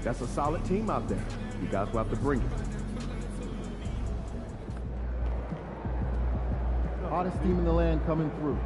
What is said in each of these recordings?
That's a solid team out there. You guys will have to bring it. Hottest team in the land coming through.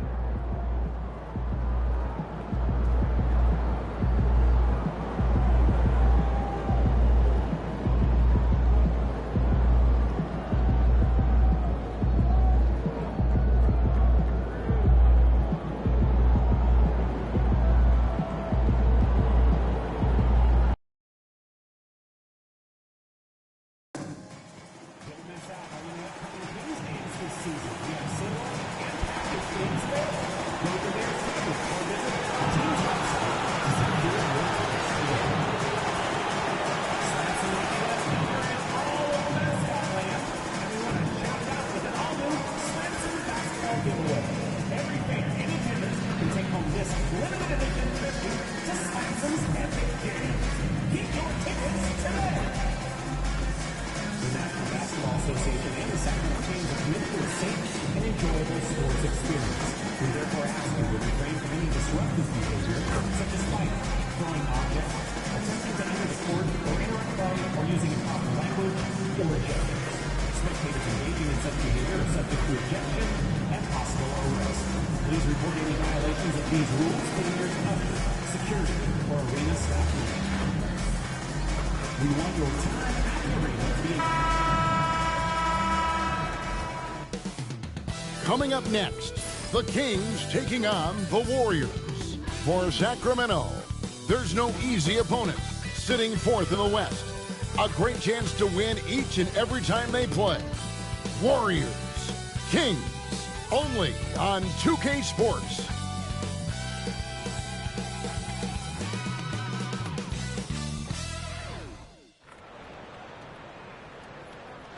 Coming up next, the Kings taking on the Warriors. For Sacramento, there's no easy opponent, sitting fourth in the West. A great chance to win each and every time they play. Warriors, Kings, only on 2K Sports.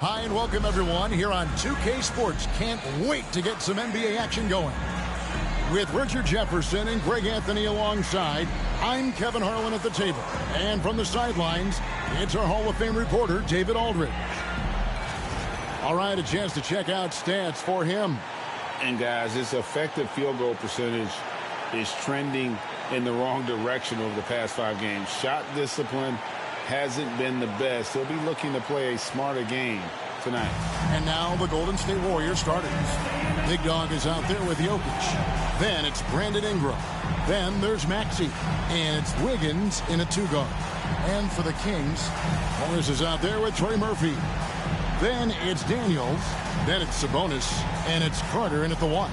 Hi and welcome everyone here on 2K Sports. Can't wait to get some NBA action going. With Richard Jefferson and Greg Anthony alongside, I'm Kevin Harlan at the table. And from the sidelines, it's our Hall of Fame reporter, David Aldridge. All right, a chance to check out stats for him. And guys, his effective field goal percentage is trending in the wrong direction over the past 5 games. Shot discipline hasn't been the best. He'll be looking to play a smarter game tonight. And now the Golden State Warriors starters. Big Dog is out there with Jokic. Then it's Brandon Ingram. Then there's Maxey. And it's Wiggins in a 2-guard. And for the Kings, Morris is out there with Trey Murphy. Then it's Daniels. Then it's Sabonis. And it's Carter in at the 1.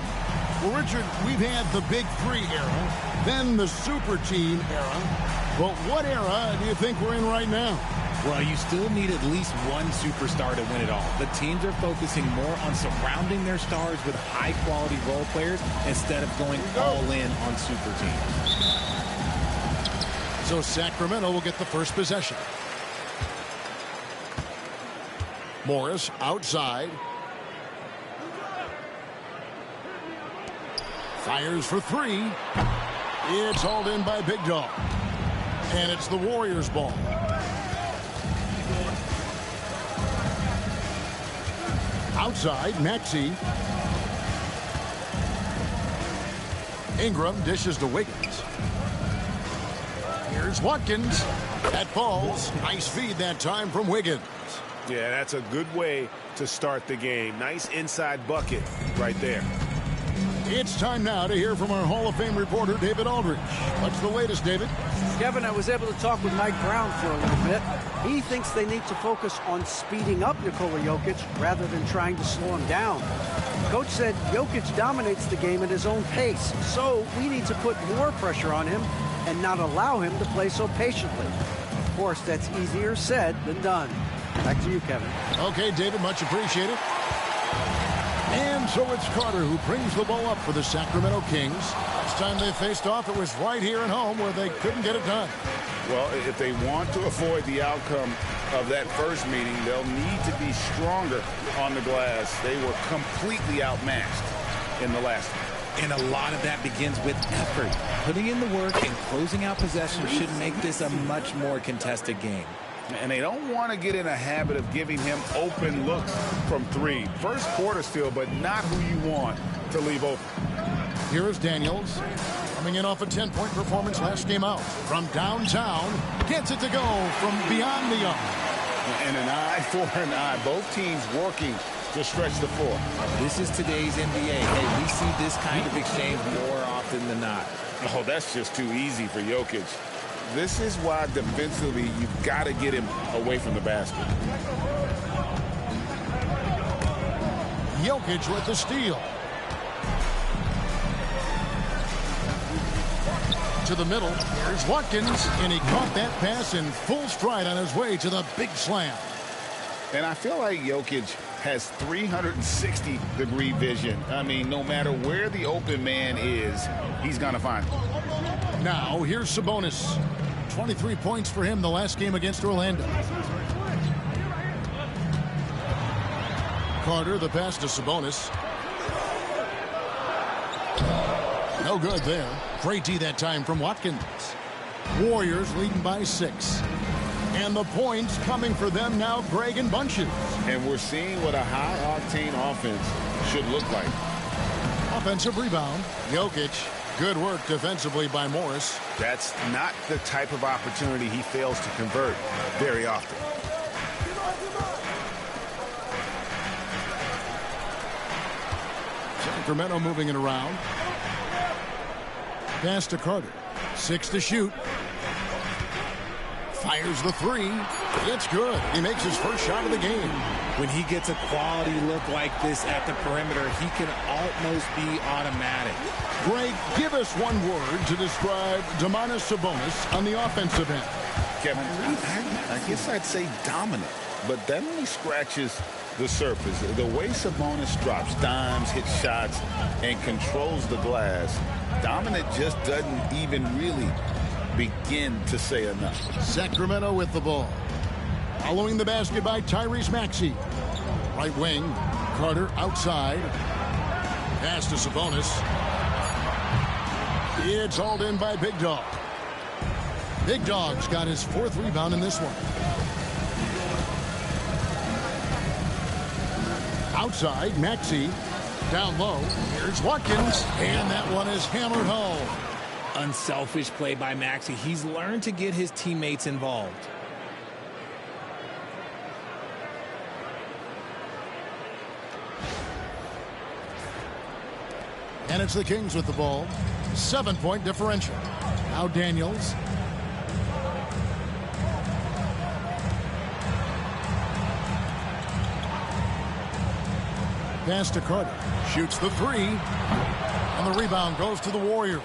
Well, Richard, we've had the Big Three era, then the Super Team era. But what era do you think we're in right now? Well, you still need at least one superstar to win it all. The teams are focusing more on surrounding their stars with high-quality role players instead of going all in on super teams. So Sacramento will get the first possession. Morris outside. Fires for 3. It's hauled in by Big Dog. And it's the Warriors' ball. Outside, Maxey. Ingram dishes to Wiggins. Here's Watkins. That falls. Nice feed that time from Wiggins. Yeah, that's a good way to start the game. Nice inside bucket right there. It's time now to hear from our Hall of Fame reporter, David Aldridge. What's the latest, David? Kevin, I was able to talk with Mike Brown for a little bit. He thinks they need to focus on speeding up Nikola Jokic rather than trying to slow him down. Coach said Jokic dominates the game at his own pace, so we need to put more pressure on him and not allow him to play so patiently. Of course, that's easier said than done. Back to you, Kevin. Okay, David, much appreciated. And so it's Carter who brings the ball up for the Sacramento Kings. Last time they faced off, it was right here at home where they couldn't get it done. Well, if they want to avoid the outcome of that first meeting, they'll need to be stronger on the glass. They were completely outmatched in the last one. And a lot of that begins with effort. Putting in the work and closing out possessions should make this a much more contested game. And they don't want to get in a habit of giving him open looks from 3. First quarter still, but not who you want to leave open. Here is Daniels. Coming in off a 10-point performance last game out. From downtown, gets it to go from beyond the arc. And an eye for an eye. Both teams working to stretch the floor. This is today's NBA. Hey, we see this kind of exchange more often than not. Oh, that's just too easy for Jokic. This is why defensively you've got to get him away from the basket. Jokic with the steal. To the middle. Here's Watkins, and he caught that pass in full stride on his way to the big slam. And I feel like Jokic has 360-degree vision. I mean, no matter where the open man is, he's going to find him. Now, here's Sabonis. 23 points for him the last game against Orlando. Carter, the pass to Sabonis. No good there. Great D that time from Watkins. Warriors leading by 6. And the points coming for them now, Greg, in bunches. And we're seeing what a high-octane offense should look like. Offensive rebound. Jokic. Good work defensively by Morris. That's not the type of opportunity he fails to convert very often. Sacramento moving it around. Pass to Carter. 6 to shoot. Fires the 3. It's good. He makes his first shot of the game. When he gets a quality look like this at the perimeter, he can almost be automatic. Greg, give us one word to describe Domantas Sabonis on the offensive end. Kevin, I guess I'd say dominant, but that only scratches the surface. The way Sabonis drops dimes, hits shots, and controls the glass, dominant just doesn't even really begin to say enough. Sacramento with the ball. Following the basket by Tyrese Maxey. Right wing, Carter outside. Pass to Sabonis. It's hauled in by Big Dog. Big Dog's got his 4th rebound in this one. Outside, Maxey. Down low. Here's Watkins. And that one is hammered home. Unselfish play by Maxey. He's learned to get his teammates involved. And it's the Kings with the ball. 7-point differential. Now Daniels. Pass to Carter. Shoots the 3. And the rebound goes to the Warriors.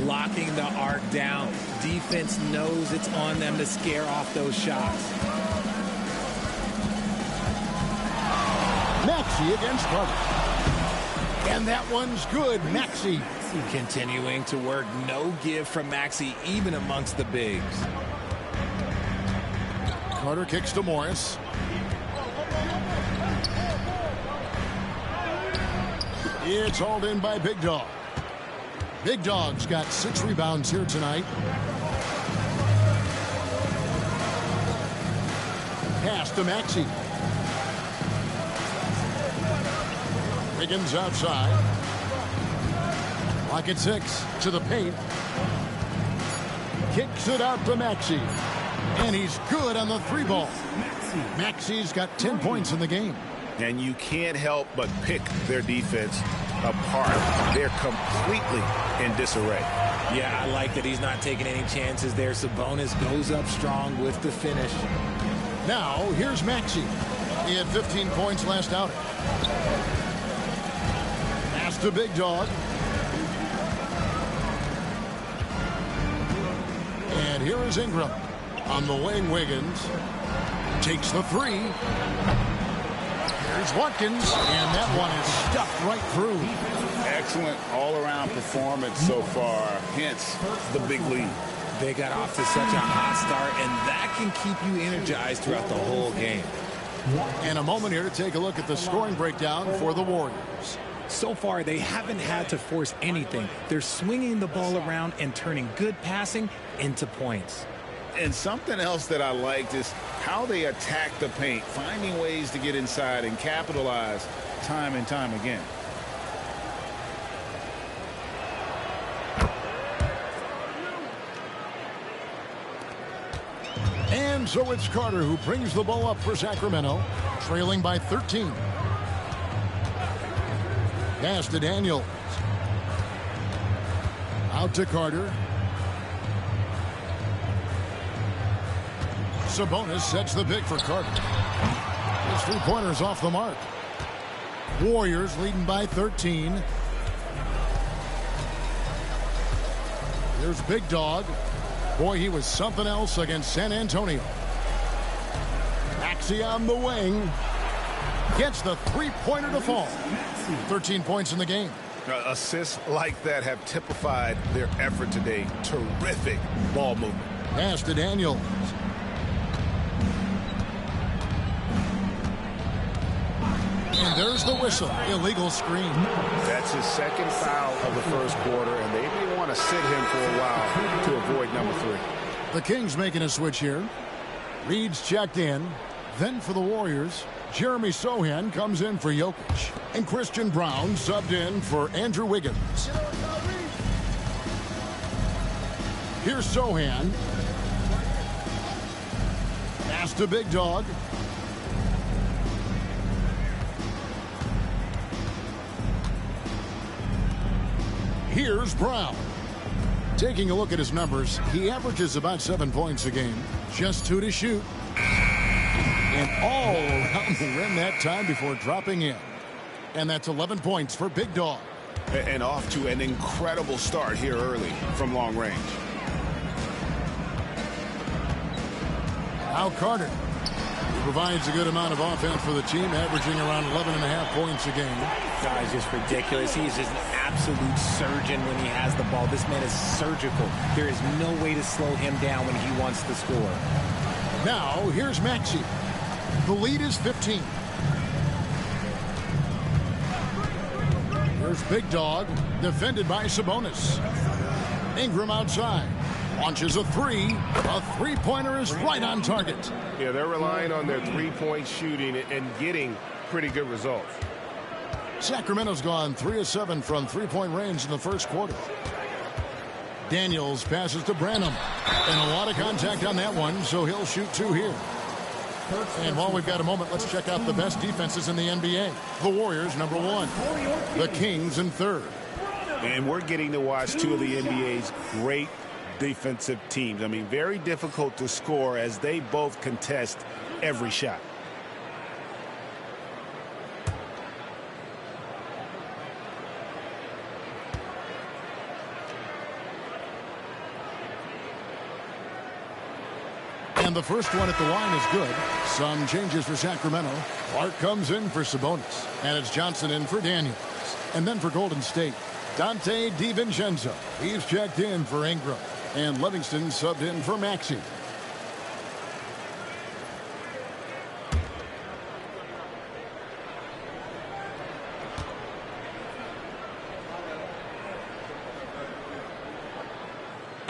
Locking the arc down. Defense knows it's on them to scare off those shots. Maxey against Carter. And that one's good. Maxey. Continuing to work. No give from Maxey, even amongst the bigs. Carter kicks to Morris. It's hauled in by Big Dog. Big Dog's got 6 rebounds here tonight. Pass to Maxey. Wiggins outside. Lock at 6 to the paint. Kicks it out to Maxey. And he's good on the 3-ball. Maxey's got 10 points in the game. And you can't help but pick their defense apart. They're completely in disarray. Yeah, I like that he's not taking any chances there. Sabonis goes up strong with the finish. Now, here's Maxey. He had 15 points last outing. Pass to Big Dog. And here is Ingram. On the wing, Wiggins. Takes the 3. Here's Watkins. And that one is stuffed right through. Excellent all-around performance so far. Hence, the big lead. They got off to such a hot start, and that can keep you energized throughout the whole game. And a moment here to take a look at the scoring breakdown for the Warriors. So far, they haven't had to force anything. They're swinging the ball around and turning good passing into points. And something else that I liked is how they attack the paint, finding ways to get inside and capitalize time and time again. And so it's Carter who brings the ball up for Sacramento, trailing by 13. Pass to Daniels. Out to Carter. Sabonis sets the pick for Carter. His three-pointers off the mark. Warriors leading by 13. There's Big Dog. Boy, he was something else against San Antonio. Maxey on the wing. Gets the three-pointer to fall. 13 points in the game. Assists like that have typified their effort today. Terrific ball movement. Pass to Daniels. And there's the whistle. Illegal screen. That's his second foul of the first quarter, and they may want to sit him for a while to avoid number 3. The Kings making a switch here. Reed's checked in. Then for the Warriors, Jeremy Sohan comes in for Jokic. And Christian Brown subbed in for Andrew Wiggins. Here's Sohan. Pass to Big Dog. Here's Brown. Taking a look at his numbers, he averages about 7 points a game. Just 2 to shoot. And all around the rim that time before dropping in. And that's 11 points for Big Dog. And off to an incredible start here early from long range. Now Carter. He provides a good amount of offense for the team, averaging around 11.5 points a game. Guy's just ridiculous. He's just an absolute surgeon when he has the ball. This man is surgical. There is no way to slow him down when he wants to score. Now, here's Maxey. The lead is 15. Here's Big Dog, defended by Sabonis. Ingram outside. Launches a three. A three-pointer is right on target. Yeah, they're relying on their three-point shooting and getting pretty good results. Sacramento's gone 3 of 7 from three-point range in the first quarter. Daniels passes to Branham. And a lot of contact on that one, so he'll shoot 2 here. And while we've got a moment, let's check out the best defenses in the NBA. The Warriors, number 1. The Kings in 3rd. And we're getting to watch 2 of the NBA's great defensive teams. I mean, very difficult to score as they both contest every shot. And the first one at the line is good. Some changes for Sacramento. Clark comes in for Sabonis. And it's Johnson in for Daniels. And then for Golden State, Dante DiVincenzo. He's checked in for Ingram. And Livingston subbed in for Maxey.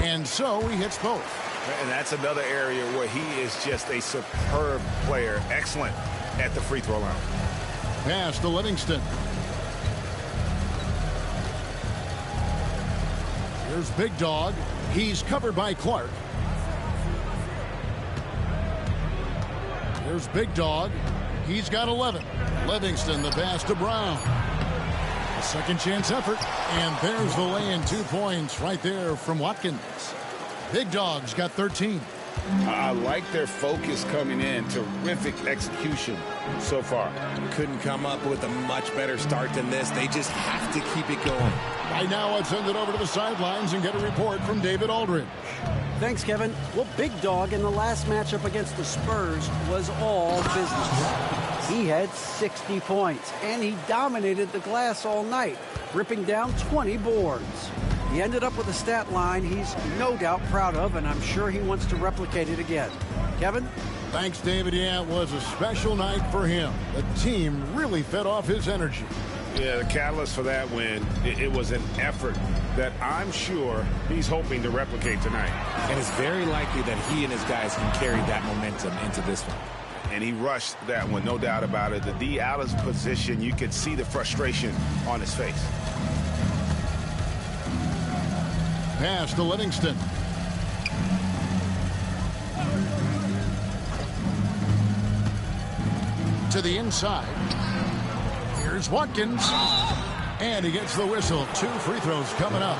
And so he hits both. And that's another area where he is just a superb player. Excellent at the free throw line. Pass to Livingston. Here's Big Dog. He's covered by Clark. Here's Big Dog. He's got 11. Livingston, the pass to Brown. A second chance effort. And there's the lay-in, 2 points right there from Watkins. Big Dog's got 13. I like their focus coming in. Terrific execution so far. Couldn't come up with a much better start than this. They just have to keep it going. Right now, let's send it over to the sidelines and get a report from David Aldridge. Thanks, Kevin. Well, Big Dog in the last matchup against the Spurs was all business. He had 60 points, and he dominated the glass all night, ripping down 20 boards. He ended up with a stat line he's no doubt proud of, and I'm sure he wants to replicate it again. Kevin? Thanks, David. Yeah, it was a special night for him. The team really fed off his energy. Yeah, the catalyst for that win, it was an effort that I'm sure he's hoping to replicate tonight. And it's very likely that he and his guys can carry that momentum into this one. And he rushed that one, no doubt about it. The D out of position, you could see the frustration on his face. Pass to Livingston. To the inside. Here's Watkins. And he gets the whistle. 2 free throws coming up.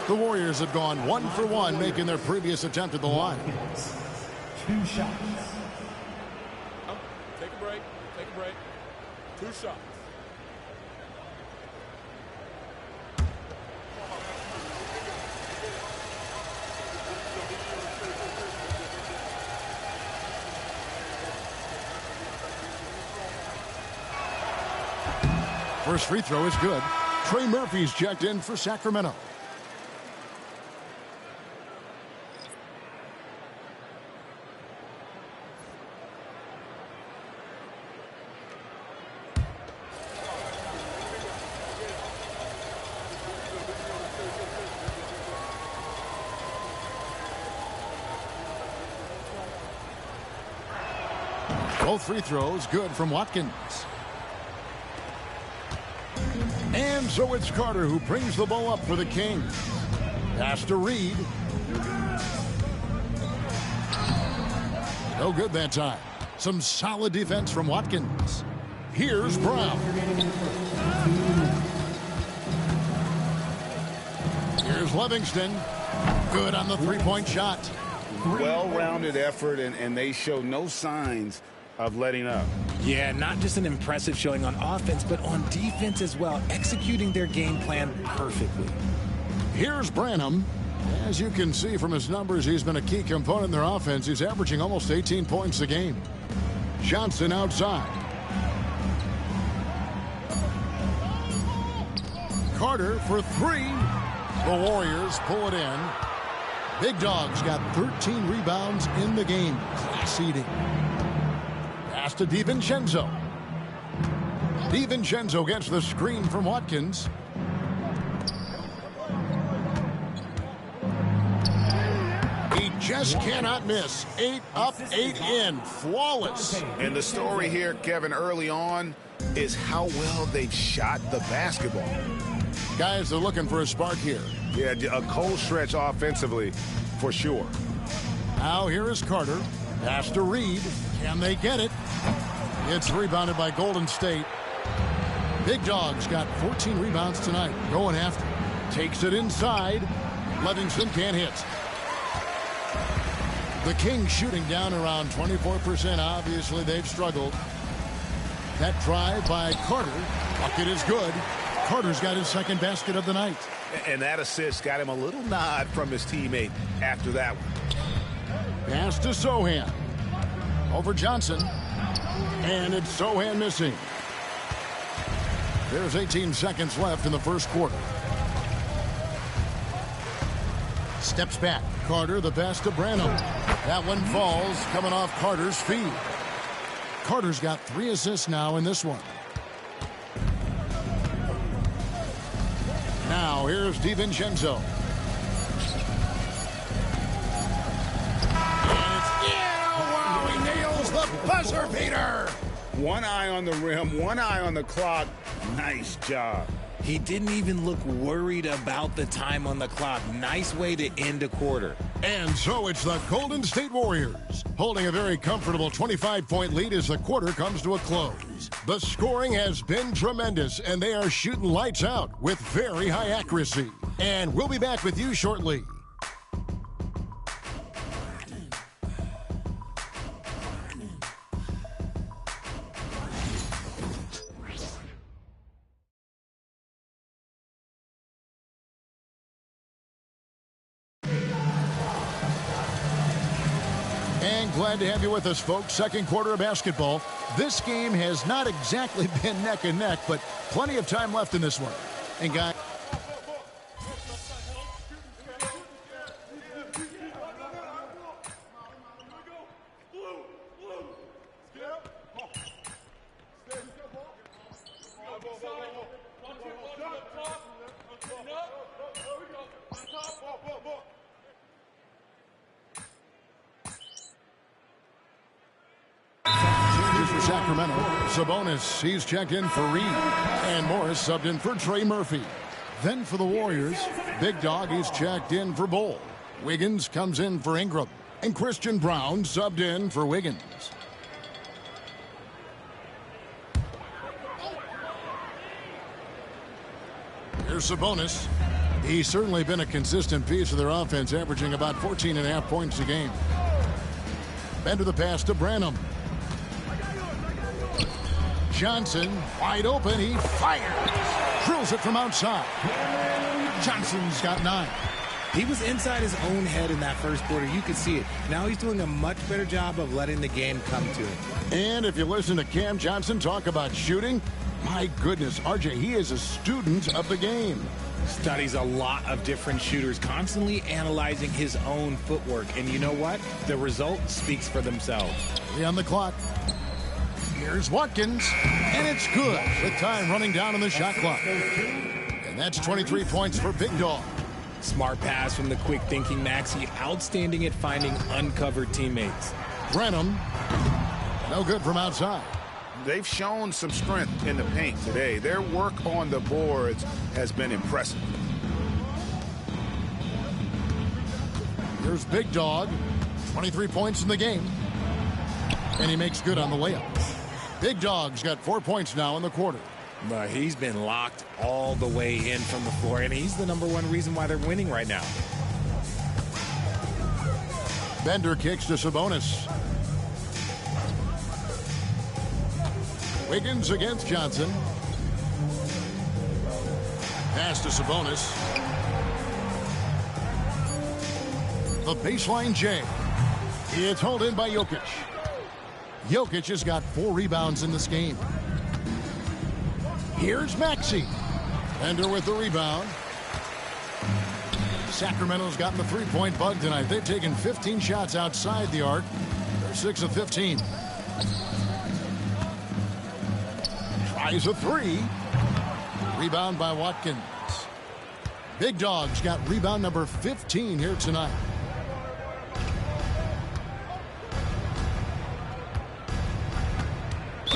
The Warriors have gone 1 for 1, making their previous attempt at the line. 2 shots. Take a break. Take a break. 2 shots. First free throw is good. Trey Murphy's checked in for Sacramento. Both free throws good from Watkins. And so it's Carter who brings the ball up for the Kings. Pass to Reed. No good that time. Some solid defense from Watkins. Here's Brown. Here's Livingston. Good on the three-point shot. Well-rounded effort, and they show no signs of letting up. Yeah, not just an impressive showing on offense, but on defense as well, executing their game plan perfectly. Here's Branham. As you can see from his numbers, he's been a key component in their offense. He's averaging almost 18 points a game. Johnson outside. Carter for 3. The Warriors pull it in. Big Dog's got 13 rebounds in the game. Class eating. Pass to DiVincenzo. DiVincenzo gets the screen from Watkins. He just cannot miss. 8 up, 8 in. Flawless. And the story here, Kevin, early on is how well they've shot the basketball. Guys are looking for a spark here. Yeah, a cold stretch offensively for sure. Now here is Carter. Pass to Reed. Can they get it? It's rebounded by Golden State. Big Dog's got 14 rebounds tonight. Going after. Takes it inside. Livingston can't hit. The Kings shooting down around 24%. Obviously, they've struggled. That drive by Carter. Bucket is good. Carter's got his second basket of the night. And that assist got him a little nod from his teammate after that one. Pass to Sohan. Over Johnson. And it's Sohan missing. There's 18 seconds left in the first quarter. Steps back. Carter, the pass to Branham. That one falls, coming off Carter's feet. Carter's got 3 assists now in this one. Now, here's DiVincenzo. And it's wow, he nails the buzzer beater. One eye on the rim, one eye on the clock. Nice job. He didn't even look worried about the time on the clock. Nice way to end a quarter. And so it's the Golden State Warriors holding a very comfortable 25-point lead as the quarter comes to a close. The scoring has been tremendous, and they are shooting lights out with very high accuracy. And we'll be back with you shortly. Glad to have you with us, folks. Second quarter of basketball. This game has not exactly been neck and neck, but plenty of time left in this one. And guys, for Sacramento, Sabonis, he's checked in for Reed. And Morris subbed in for Trey Murphy. Then for the Warriors, Big Dog, he's checked in for Bull. Wiggins comes in for Ingram. And Christian Brown subbed in for Wiggins. Here's Sabonis. He's certainly been a consistent piece of their offense, averaging about 14.5 points a game. Bender the pass to Branham. Johnson wide open. He fires. Drills it from outside. Johnson's got 9. He was inside his own head in that first quarter. You could see it. Now he's doing a much better job of letting the game come to him. And if you listen to Cam Johnson talk about shooting, my goodness, RJ, he is a student of the game. Studies a lot of different shooters, constantly analyzing his own footwork. And you know what? The result speaks for themselves. 3 on the clock. Here's Watkins, and it's good. With time running down on the shot clock. And that's 23 points for Big Dog. Smart pass from the quick thinking Maxey. Outstanding at finding uncovered teammates. Branham, no good from outside. They've shown some strength in the paint today. Their work on the boards has been impressive. Here's Big Dog, 23 points in the game. And he makes good on the layup. Big Dog's got 4 points now in the quarter. But he's been locked all the way in from the floor, and he's the #1 reason why they're winning right now. Bender kicks to Sabonis. Wiggins against Johnson. Pass to Sabonis. The baseline J. It's held in by Jokic. Jokic has got 4 rebounds in this game. Here's Maxey. Bender with the rebound. Sacramento's gotten the three-point bug tonight. They've taken 15 shots outside the arc. They're 6 of 15. Tries a 3. Rebound by Watkins. Big Dog's got rebound number 15 here tonight.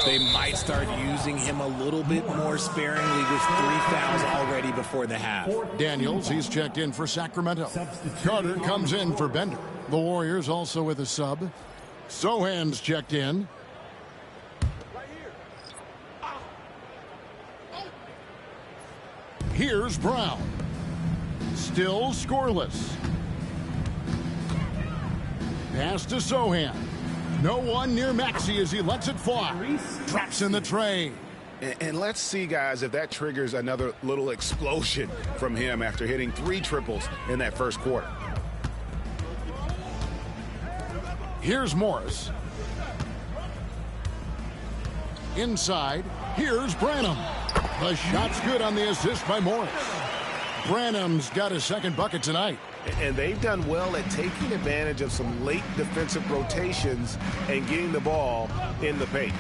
They might start using him a little bit more sparingly with 3 fouls already before the half. Daniels, he's checked in for Sacramento. Carter comes in for Bender. The Warriors also with a sub. Sohan's checked in. Here's Brown. Still scoreless. Pass to Sohan. No one near Maxey as he lets it fly. Traps in the tray. And let's see, guys, if that triggers another little explosion from him after hitting 3 triples in that first quarter. Here's Morris. Inside. Here's Branham. The shot's good on the assist by Morris. Branham's got his second bucket tonight. And they've done well at taking advantage of some late defensive rotations and getting the ball in the paint.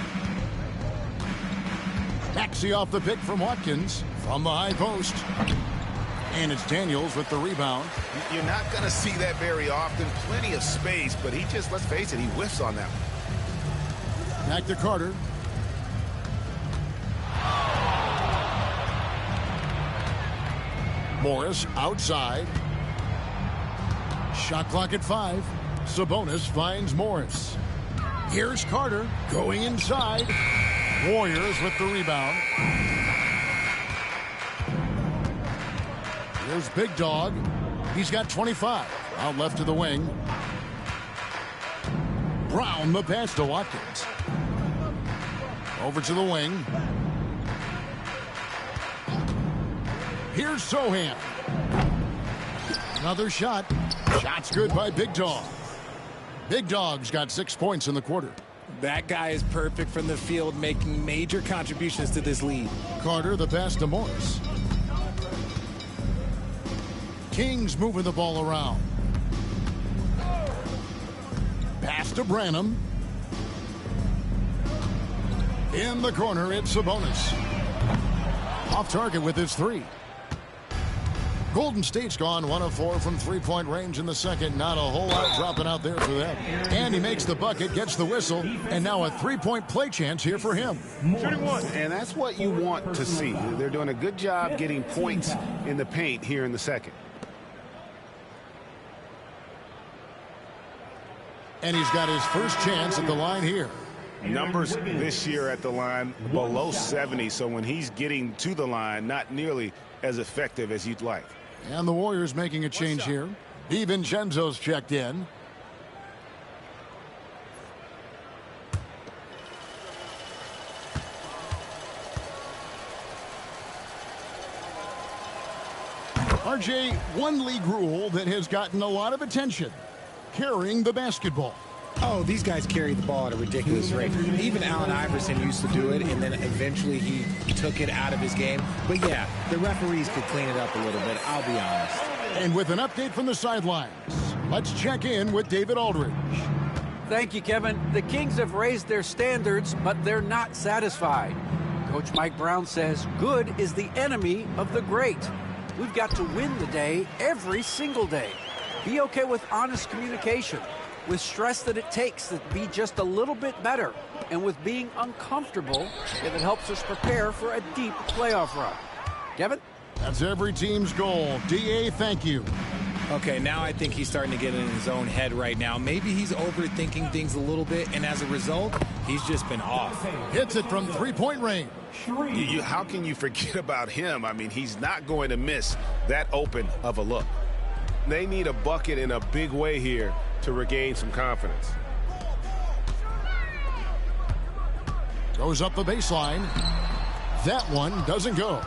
Maxey off the pick from Watkins from the high post. And it's Daniels with the rebound. You're not going to see that very often. Plenty of space, but he just, let's face it, he whiffs on that one. Back to Carter. Morris outside. Shot clock at 5. Sabonis finds Morris. Here's Carter going inside. Warriors with the rebound. Here's Big Dog. He's got 25. Out left to the wing. Brown the pass to Watkins. Over to the wing. Here's Sohan. Another shot. Shot's good by Big Dog. Big Dog's got 6 points in the quarter. That guy is perfect from the field, making major contributions to this lead. Carter the pass to Morris. King's moving the ball around. Pass to Branham. In the corner, it's Sabonis. Off target with his 3. Golden State's gone 1 of 4 from three-point range in the second. Not a whole lot dropping out there for them. And he makes the bucket, gets the whistle, and now a three-point play chance here for him. Shooting 1. And that's what you want to see. They're doing a good job getting points in the paint here in the second. And he's got his first chance at the line here. Numbers this year at the line below 70, so when he's getting to the line, not nearly as effective as you'd like. And the Warriors making a change here. DiVincenzo's checked in. RJ, one league rule that has gotten a lot of attention: carrying the basketball. Oh, these guys carry the ball at a ridiculous rate. Even Allen Iverson used to do it, and then eventually he took it out of his game. But yeah, the referees could clean it up a little bit, I'll be honest. And with an update from the sidelines, let's check in with David Aldridge. Thank you, Kevin. The Kings have raised their standards, but they're not satisfied. Coach Mike Brown says good is the enemy of the great. We've got to win the day every single day. Be okay with honest communication, with stress that it takes to be just a little bit better, and with being uncomfortable if it helps us prepare for a deep playoff run. Kevin? That's every team's goal. DA, thank you. Okay, now I think he's starting to get in his own head right now. Maybe he's overthinking things a little bit, and as a result, he's just been off. Hits it from three-point range. How can you forget about him? I mean, he's not going to miss that open of a look. They need a bucket in a big way here to regain some confidence. Goes up the baseline. That one doesn't go.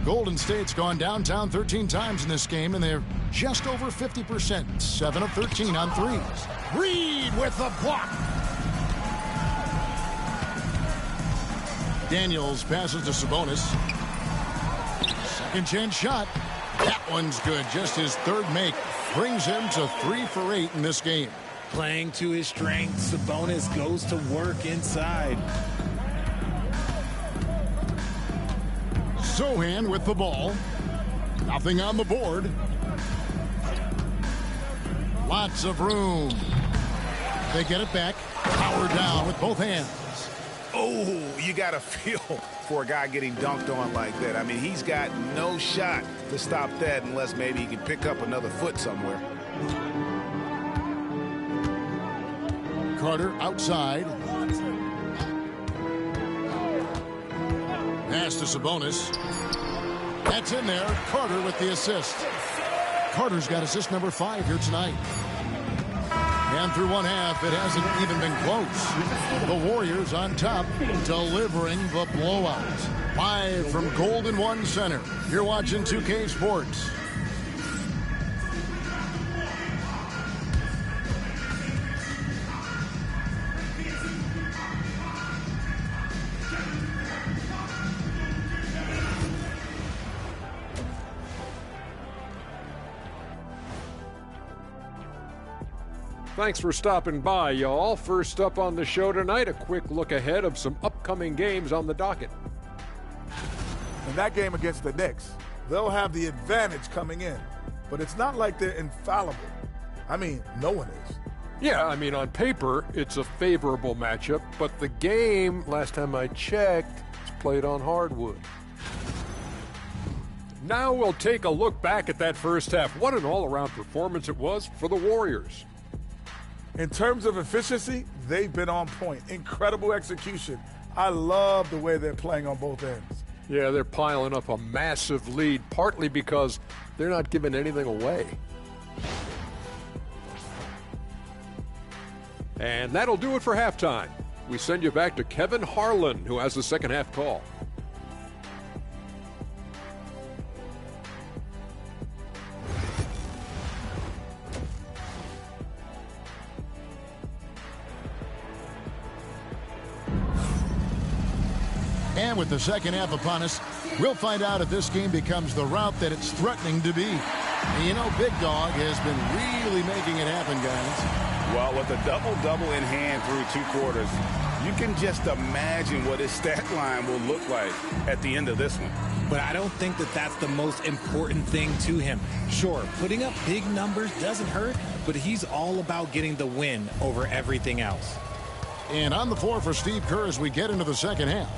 Golden State's gone downtown 13 times in this game, and they're just over 50%. 7 of 13 on threes. Reed with the block. Daniels passes to Sabonis. Second chance shot. That one's good. Just his third make. Brings him to 3 for 8 in this game. Playing to his strengths, Sabonis goes to work inside. Sohan with the ball. Nothing on the board. Lots of room. They get it back. Power down with both hands. Oh, you got to feel for a guy getting dunked on like that. I mean, he's got no shot to stop that unless maybe he can pick up another foot somewhere. Carter outside. Pass to Sabonis. That's in there. Carter with the assist. Carter's got assist number 5 here tonight. And through one half, it hasn't even been close. The Warriors on top, delivering the blowout. Live from Golden One Center, you're watching 2K Sports. Thanks for stopping by, y'all. First up on the show tonight, a quick look ahead of some upcoming games on the docket. In that game against the Knicks, they'll have the advantage coming in. But it's not like they're infallible. I mean, no one is. Yeah, I mean, on paper, it's a favorable matchup, but the game, last time I checked, is played on hardwood. Now we'll take a look back at that first half. What an all-around performance it was for the Warriors. In terms of efficiency, they've been on point. Incredible execution. I love the way they're playing on both ends. Yeah, they're piling up a massive lead, partly because they're not giving anything away. And that'll do it for halftime. We send you back to Kevin Harlan, who has the second half call. And with the second half upon us, we'll find out if this game becomes the route that it's threatening to be. And you know, Big Dog has been really making it happen, guys. Well, with a double-double in hand through 2 quarters, you can just imagine what his stat line will look like at the end of this one. But I don't think that that's the most important thing to him. Sure, putting up big numbers doesn't hurt, but he's all about getting the win over everything else. And on the floor for Steve Kerr as we get into the second half.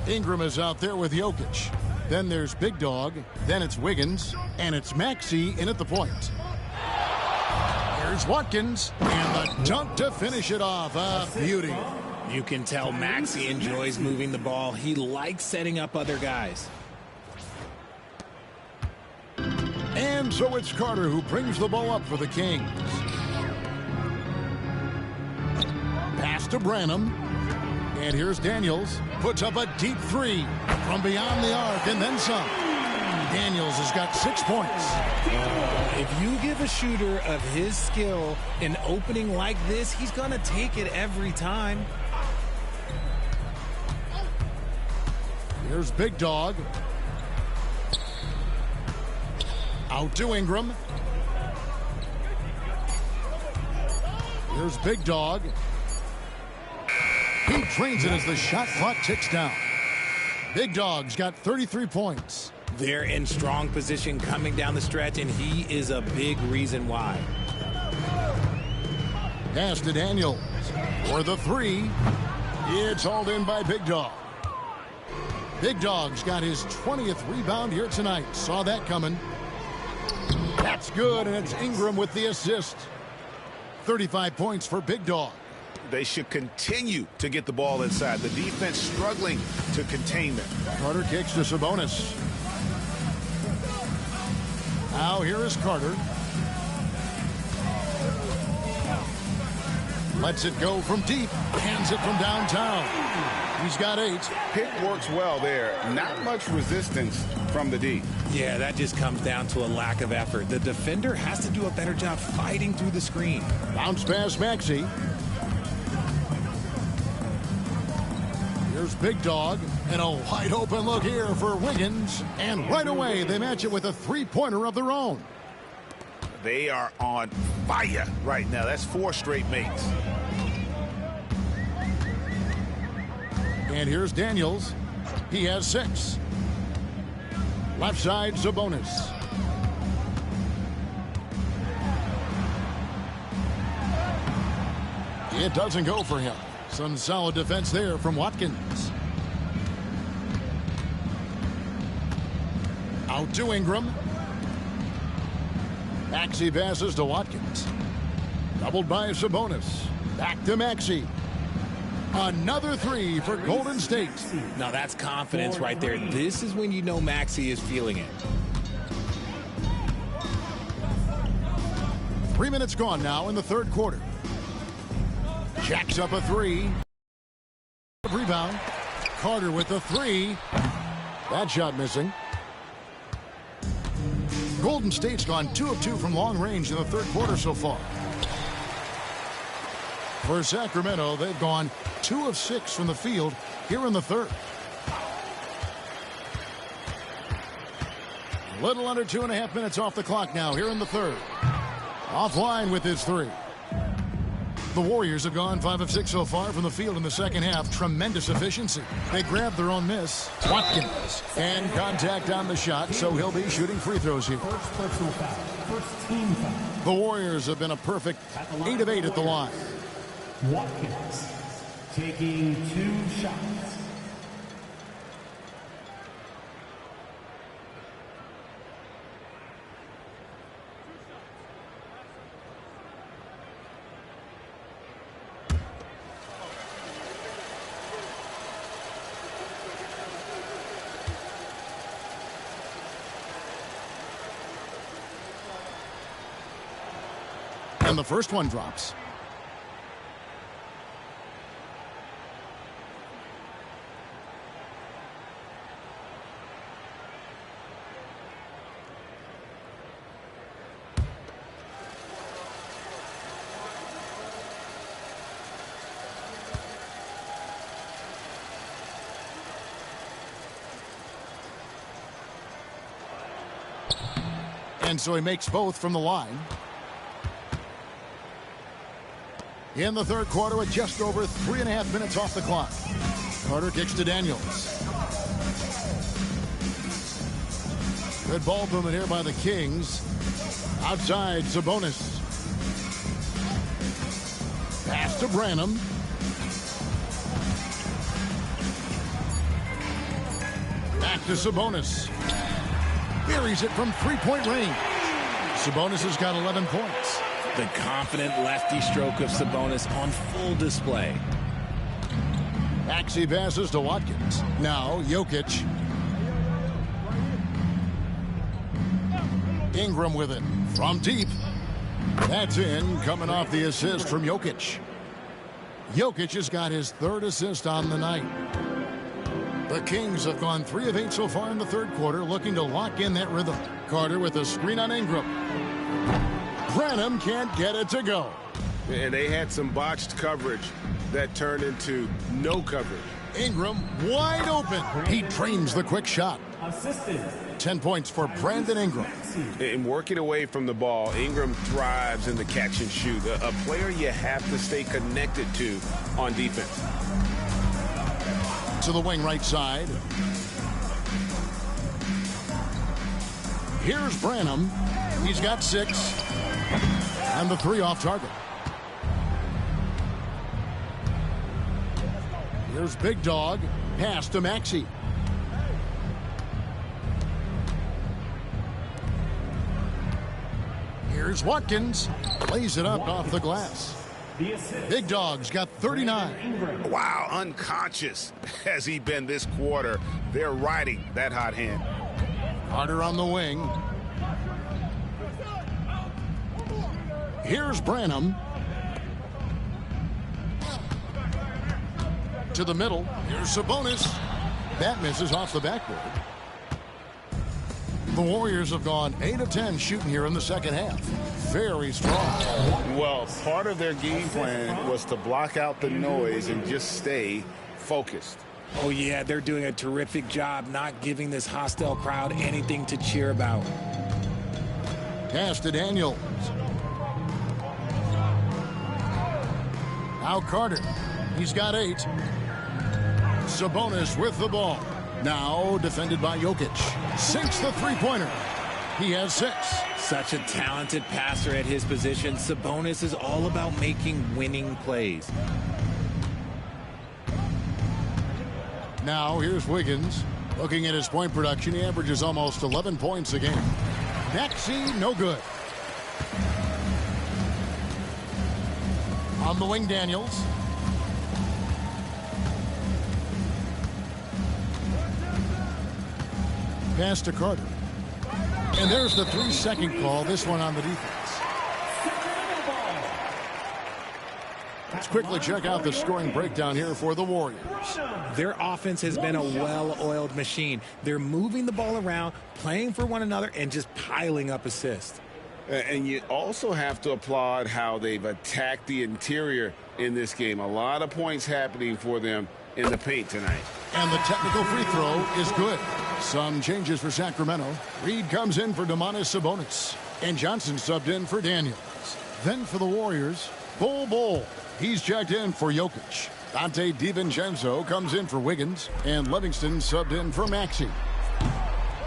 Ingram is out there with Jokic. Then there's Big Dog. Then it's Wiggins. And it's Maxey in at the point. Here's Watkins, and the dunk to finish it off. A beauty. You can tell Maxey enjoys moving the ball. He likes setting up other guys. And so it's Carter who brings the ball up for the Kings. Pass to Branham. And here's Daniels. Puts up a deep three from beyond the arc and then some. Daniels has got 6 points. If you give a shooter of his skill an opening like this, he's going to take it every time. Here's Big Dog. Out to Ingram. Here's Big Dog. He trains it as the shot clock ticks down. Big Dog's got 33 points. They're in strong position coming down the stretch, and he is a big reason why. Pass to Daniels for the three. It's hauled in by Big Dog. Big Dog's got his 20th rebound here tonight. Saw that coming. That's good, and it's Ingram with the assist. 35 points for Big Dog. They should continue to get the ball inside. The defense struggling to contain them. Carter kicks to Sabonis. Now here is Carter. Lets it go from deep. Hands it from downtown. He's got 8. Pick works well there. Not much resistance from the D. Yeah, that just comes down to a lack of effort. The defender has to do a better job fighting through the screen. Bounce pass Maxey. Here's Big Dog, and a wide open look here for Wiggins. And right away, they match it with a three-pointer of their own. They are on fire right now. That's 4 straight makes. And here's Daniels. He has 6. Left side, Sabonis. It doesn't go for him. Some solid defense there from Watkins. Out to Ingram. Maxey passes to Watkins. Doubled by Sabonis. Back to Maxey. Another 3 for Golden State. Now that's confidence right there. This is when you know Maxey is feeling it. 3 minutes gone now in the third quarter. Jacks up a 3. Rebound. Carter with the 3. That shot missing. Golden State's gone 2 of 2 from long range in the third quarter so far. For Sacramento, they've gone 2 of 6 from the field here in the third. A little under 2.5 minutes off the clock now here in the third. Offline with his 3. The Warriors have gone 5 of 6 so far from the field in the second half. Tremendous efficiency. They grabbed their own miss. Watkins. And contact on the shot, so he'll be shooting free throws here. First personal foul. First team foul. The Warriors have been a perfect 8 of 8 at the line. Watkins taking 2 shots. And the first one drops. And so he makes both from the line. In the third quarter with just over 3.5 minutes off the clock. Carter kicks to Daniels. Good ball movement here by the Kings. Outside, Sabonis. Pass to Branham. Back to Sabonis. Buries it from 3-point range. Sabonis has got 11 points. The confident lefty stroke of Sabonis on full display. Maxey passes to Watkins. Now Jokic. Ingram with it from deep. That's in, coming off the assist from Jokic. Jokic has got his 3rd assist on the night. The Kings have gone 3 of 8 so far in the 3rd quarter, looking to lock in that rhythm. Carter with a screen on Ingram. Branham can't get it to go. And they had some botched coverage that turned into no coverage. Ingram wide open. He trains the quick shot. 10 points for Brandon Ingram. And working away from the ball, Ingram thrives in the catch and shoot. A player you have to stay connected to on defense. To the wing right side. Here's Branham. He's got 6. And the 3 off target. Here's Big Dog. Pass to Maxey. Here's Watkins. Lays it up off the glass. Big Dog's got 39. Wow, unconscious has he been this quarter. They're riding that hot hand. Carter on the wing. Here's Branham. To the middle. Here's Sabonis. That misses off the backboard. The Warriors have gone 8 of 10 shooting here in the 2nd half. Very strong. Well, part of their game plan was to block out the noise and just stay focused. Oh, yeah, they're doing a terrific job not giving this hostile crowd anything to cheer about. Pass to Daniels. Now Carter. He's got 8. Sabonis with the ball. Now defended by Jokic. Sinks the 3-pointer. He has 6. Such a talented passer at his position. Sabonis is all about making winning plays. Now here's Wiggins. Looking at his point production, he averages almost 11 points a game. Maxey, no good. On the wing, Daniels. Pass to Carter. And there's the 3-second call, this one on the defense. Let's quickly check out the scoring breakdown here for the Warriors. Their offense has been a well-oiled machine. They're moving the ball around, playing for one another, and just piling up assists. And you also have to applaud how they've attacked the interior in this game. A lot of points happening for them in the paint tonight. And the technical free throw is good. Some changes for Sacramento. Reed comes in for Domantas Sabonis. And Johnson subbed in for Daniels. Then for the Warriors, Bull. He's checked in for Jokic. Dante DiVincenzo comes in for Wiggins. And Livingston subbed in for Maxey.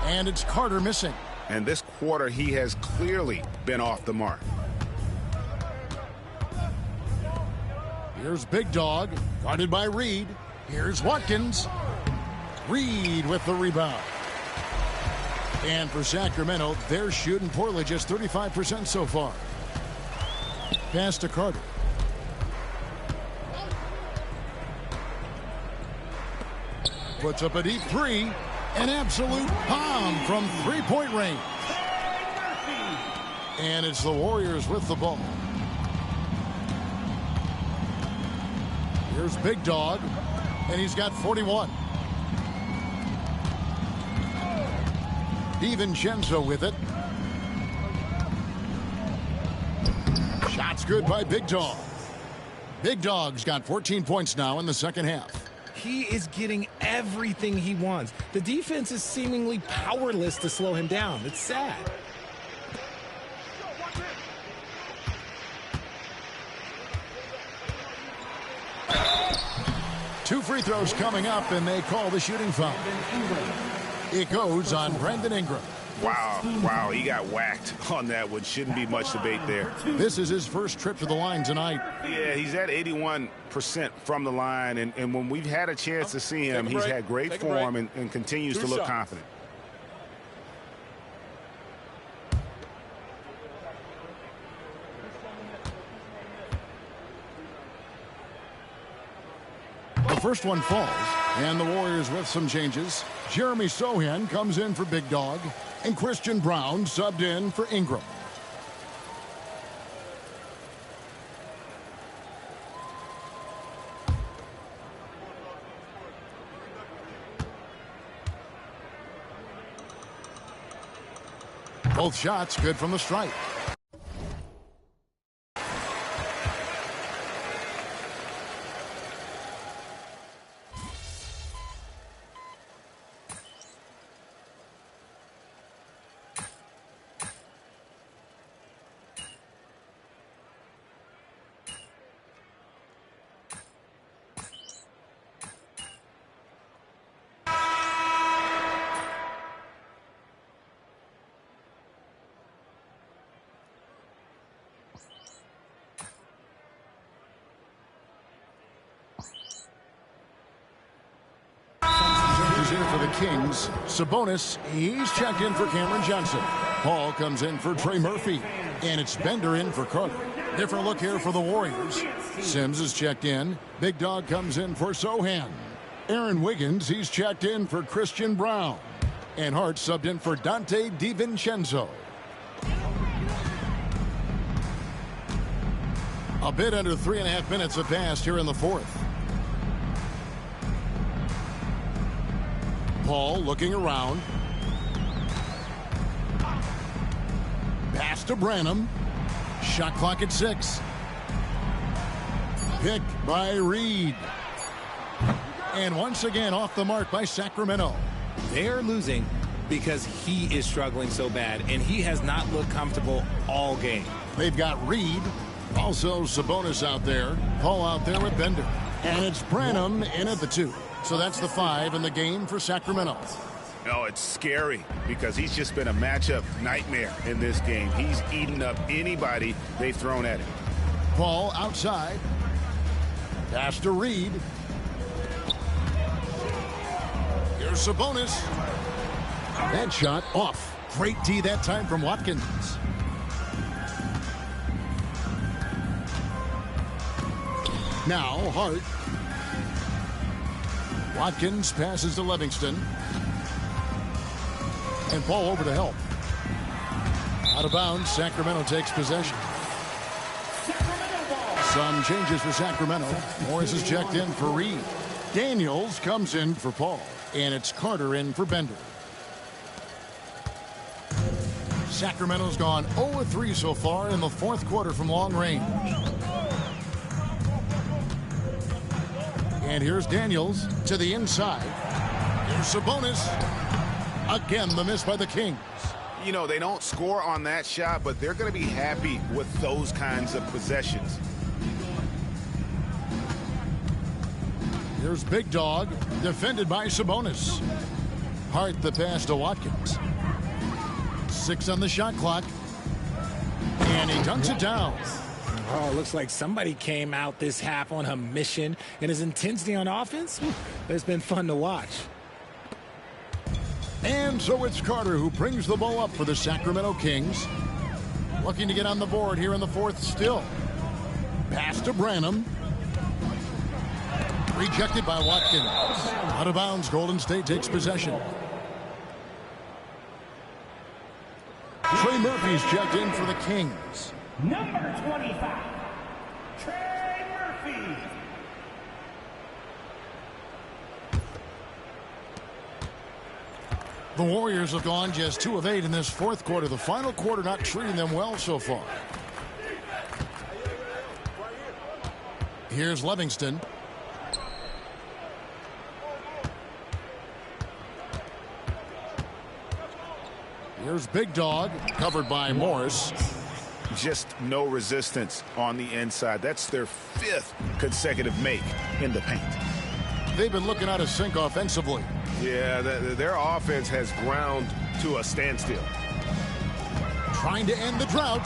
And it's Carter missing. And this quarter, he has clearly been off the mark. Here's Big Dog, guarded by Reed. Here's Watkins. Reed with the rebound. And for Sacramento, they're shooting poorly, just 35% so far. Pass to Carter. Puts up a deep 3. An absolute bomb from 3-point range. And it's the Warriors with the ball. Here's Big Dog, and he's got 41. DiVincenzo with it. Shot's good by Big Dog. Big Dog's got 14 points now in the 2nd half. He is getting everything he wants. The defense is seemingly powerless to slow him down. It's sad. Two free throws coming up, and they call the shooting foul. It goes on Brandon Ingram. Wow, he got whacked on that one. Shouldn't be much debate there. This is his first trip to the line tonight. Yeah, he's at 81% from the line, and when we've had a chance to see him, he's had great form and continues to look confident. first one falls, and the Warriors with some changes. Jeremy Sohan comes in for Big Dog, and Christian Brown subbed in for Ingram. Both shots good from the stripe. In for the Kings. Sabonis, he's checked in for Cameron Johnson. Paul comes in for Trey Murphy. And it's Bender in for Carter. Different look here for the Warriors. Sims is checked in. Big Dog comes in for Sohan. Aaron Wiggins, he's checked in for Christian Brown. And Hart subbed in for Dante DiVincenzo. A bit under 3.5 minutes have passed here in the fourth. Paul looking around. Pass to Branham. Shot clock at 6. Picked by Reed. And once again off the mark by Sacramento. They're losing because he is struggling so bad, and he has not looked comfortable all game. They've got Reed. Also Sabonis out there. Paul out there with Bender. And it's Branham in at the 2. So that's the 5 in the game for Sacramento. Oh, it's scary because he's just been a matchup nightmare in this game. He's eaten up anybody they've thrown at him. Paul outside. Pass to Reed. Here's Sabonis. That shot off. Great D that time from Watkins. Now Hart. Watkins passes to Livingston. And Paul over to help. Out of bounds, Sacramento takes possession. Some changes for Sacramento. Morris is checked in for Reed. Daniels comes in for Paul. And it's Carter in for Bender. Sacramento's gone 0-3 so far in the fourth quarter from long range. And here's Daniels to the inside. Here's Sabonis. Again, the miss by the Kings. You know, they don't score on that shot, but they're going to be happy with those kinds of possessions. Here's Big Dog, defended by Sabonis. Hart the pass to Watkins. 6 on the shot clock. And he dunks it down. Oh, it looks like somebody came out this half on a mission, and his intensity on offense, it's been fun to watch. And so it's Carter who brings the ball up for the Sacramento Kings. Looking to get on the board here in the fourth still. Pass to Branham. Rejected by Watkins. Out of bounds, Golden State takes possession. Trey Murphy's checked in for the Kings. Number 25, Trey Murphy. The Warriors have gone just 2 of 8 in this fourth quarter. The final quarter not treating them well so far. Here's Livingston. Here's Big Dog, covered by Morris. Just no resistance on the inside. That's their 5th consecutive make in the paint. They've been looking out of sync offensively. Yeah, their offense has ground to a standstill. Trying to end the drought.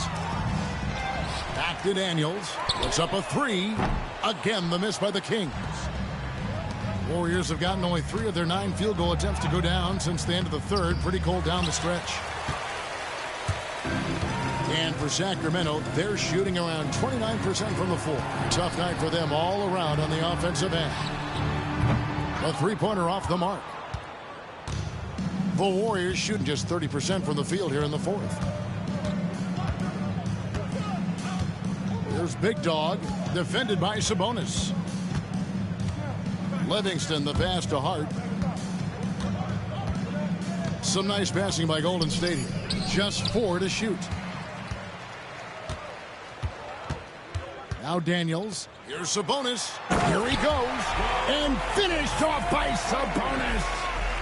Back to Daniels. Puts up a 3. Again, the miss by the Kings. Warriors have gotten only 3 of their 9 field goal attempts to go down since the end of the third. Pretty cold down the stretch. And for Sacramento, they're shooting around 29% from the floor. Tough night for them all around on the offensive end. A three-pointer off the mark. The Warriors shooting just 30% from the field here in the fourth. Here's Big Dog, defended by Sabonis. Livingston, the pass to Hart. Some nice passing by Golden State here. Just 4 to shoot. Now Daniels. Here's Sabonis. Here he goes. And finished off by Sabonis.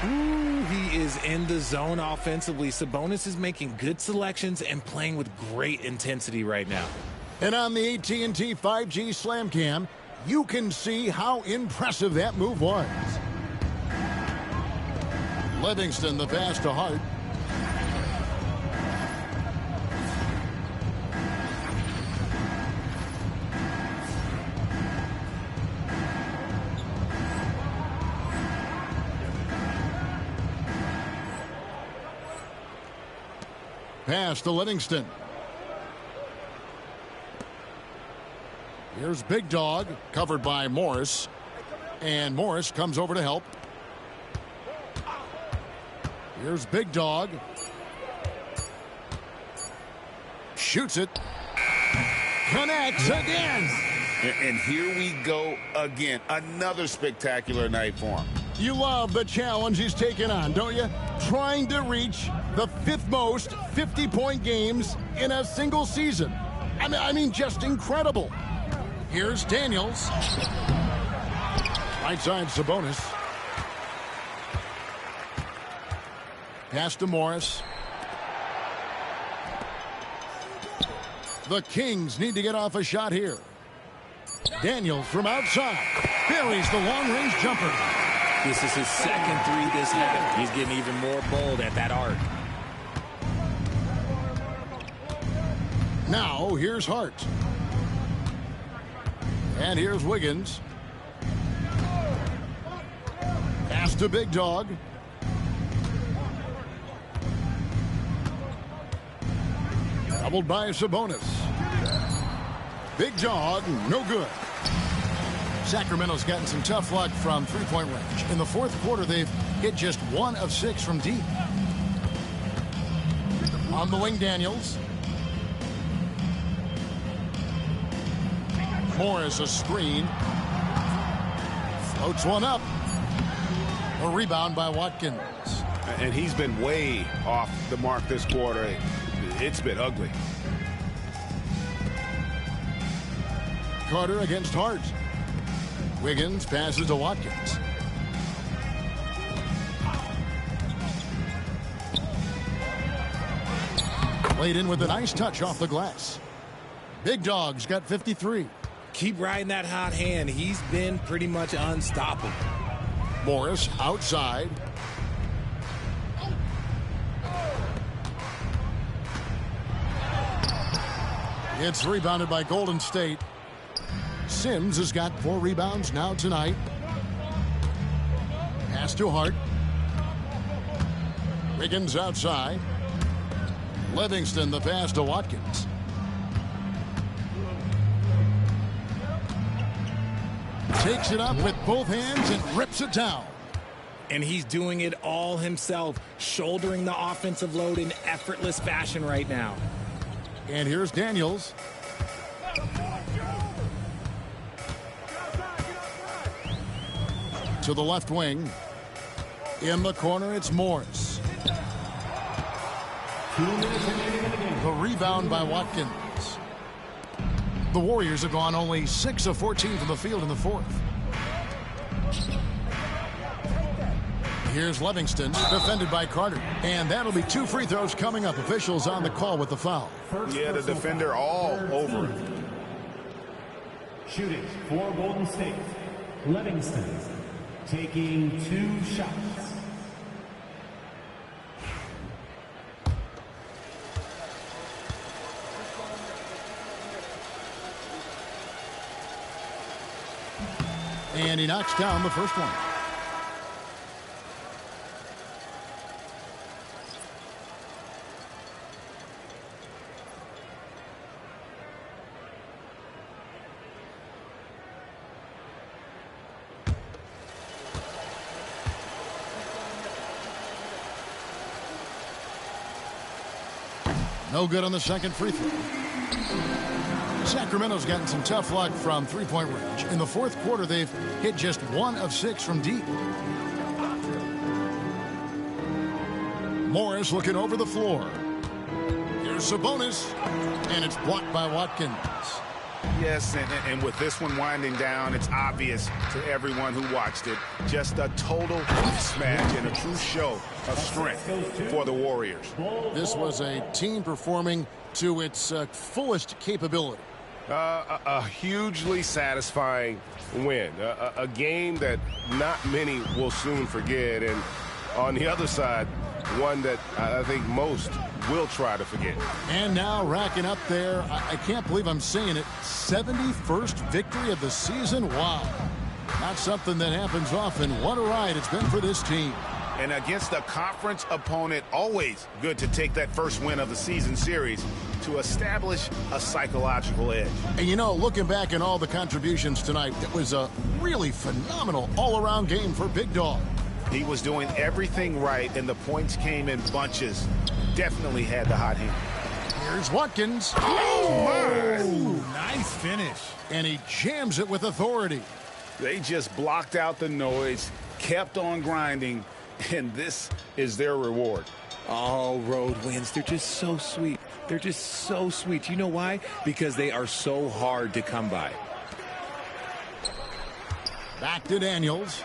Ooh, he is in the zone offensively. Sabonis is making good selections and playing with great intensity right now. And on the AT&T 5G Slam Cam, you can see how impressive that move was. Livingston, the pass to Hart. Pass to Livingston. Here's Big Dog, covered by Morris. And Morris comes over to help. Here's Big Dog. Shoots it. Connects again. And here we go again. Another spectacular night for him. You love the challenge he's taken on, don't you? Trying to reach the 5th most 50-point games in a single season. I mean, just incredible. Here's Daniels. Right side Sabonis. Pass to Morris. The Kings need to get off a shot here. Daniels from outside. Buries the long-range jumper. This is his second three this half. He's getting even more bold at that arc. Now, here's Hart. And here's Wiggins. Pass to Big Dog. Doubled by Sabonis. Big Dog, no good. Sacramento's gotten some tough luck from three-point range. In the fourth quarter, they've hit just 1 of 6 from deep. On the wing, Daniels. Morris, a screen. Floats one up. A rebound by Watkins. And he's been way off the mark this quarter. It's been ugly. Carter against Hart. Wiggins passes to Watkins. Played in with a nice touch off the glass. Big Dog's got 53. Keep riding that hot hand. He's been pretty much unstoppable. Morris outside. It's rebounded by Golden State. Sims has got 4 rebounds now tonight. Pass to Hart. Wiggins outside. Livingston, the pass to Watkins. Takes it up with both hands and rips it down. And he's doing it all himself, shouldering the offensive load in effortless fashion right now. And here's Daniels. To the left wing. In the corner, it's Morris. 2 minutes remaining in the game. The rebound by Watkins. The Warriors have gone only 6 of 14 from the field in the fourth. Here's Livingston, defended by Carter. And that'll be 2 free throws coming up. Officials on the call with the foul. Yeah, the defender all over him. Shooting for Golden State. Livingston taking 2 shots. And he knocks down the first one. No good on the second free throw. Sacramento's gotten some tough luck from three-point range. In the fourth quarter, they've hit just 1 of 6 from deep. Morris looking over the floor. Here's Sabonis, and it's blocked by Watkins. Yes, and with this one winding down, it's obvious to everyone who watched it. Just a total mismatch and a true show of strength for the Warriors. This was a team performing to its fullest capability. A hugely satisfying win. A game that not many will soon forget. And on the other side, one that I think most will try to forget. And now racking up there, I can't believe I'm saying it, 71st victory of the season. Wow. Not something that happens often. What a ride it's been for this team. And against a conference opponent, always good to take that first win of the season series to establish a psychological edge. And you know, looking back at all the contributions tonight, it was a really phenomenal all-around game for Big Dog. He was doing everything right, and the points came in bunches. Definitely had the hot hand. Here's Watkins. Oh, my! Ooh, nice finish. And he jams it with authority. They just blocked out the noise, kept on grinding, and this is their reward. Oh, road wins. They're just so sweet. They're just so sweet. You know why? Because they are so hard to come by. Back to Daniels.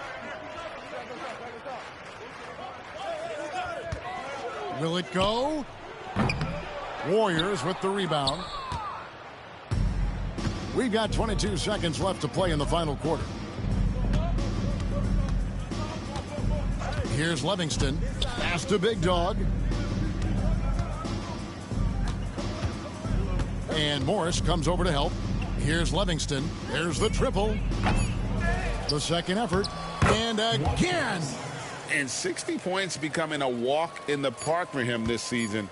Will it go? Warriors with the rebound. We've got 22 seconds left to play in the final quarter. Here's Livingston. Pass to Big Dog. And Morris comes over to help. Here's Livingston. There's the triple. The second effort. And again. And 60 points becoming a walk in the park for him this season.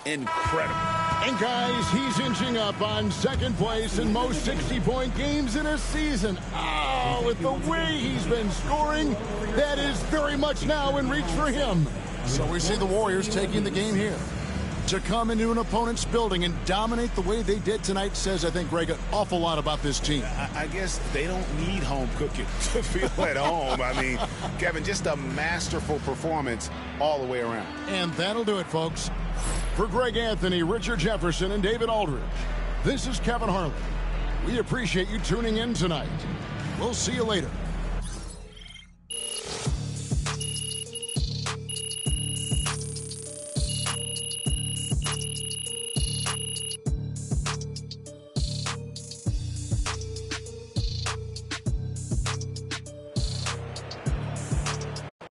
Incredible. And guys, he's inching up on second place in most 60-point games in a season. Oh, with the way he's been scoring, that is very much now in reach for him. So we see the Warriors taking the game here. To come into an opponent's building and dominate the way they did tonight says, I think, Greg, an awful lot about this team. I guess they don't need home cooking to feel at home. I mean, Kevin, just a masterful performance all the way around. And that'll do it, folks. For Greg Anthony, Richard Jefferson, and David Aldridge, this is Kevin Harlan. We appreciate you tuning in tonight. We'll see you later.